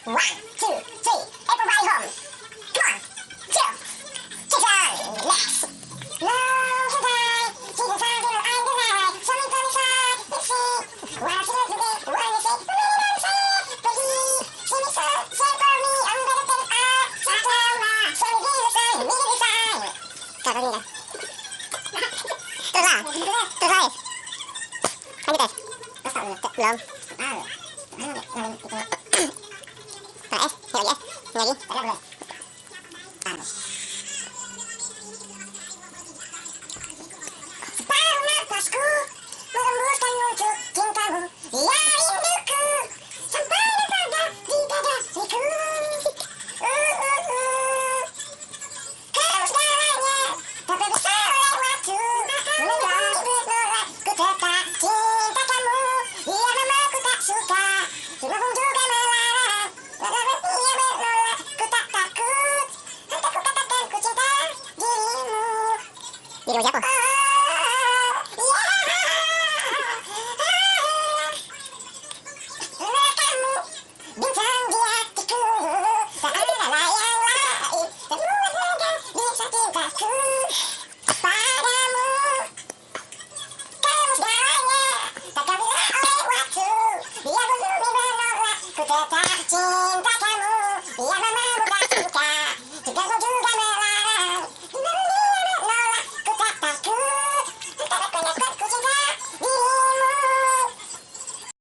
One, two, three, everybody home. Come on, chill. Jason, next. Long goodbye. Jesus, I do, I deny. Something from inside, let's see. What I feel today, what I say, what I say. But he, see me so, say for me, I'm better than I. Satana, so we give a sign, we give a sign. Carolina. Terus lah, terus lah. Lanjut ya. Belum. Ini lagi. Separuh napasku merembuskan untuk cintamu. Ya rinduku sampai pada di dadaku. Kau segalanya tak bisa oleh waktu. Menunggu menolak ku tetap cinta kamu. Ia mamaku tak suka, cuma pun juga melarang. Walaupun ia menolak, ku tak takut. Entah ku katakan ku cinta dirimu. Dirimu siapa?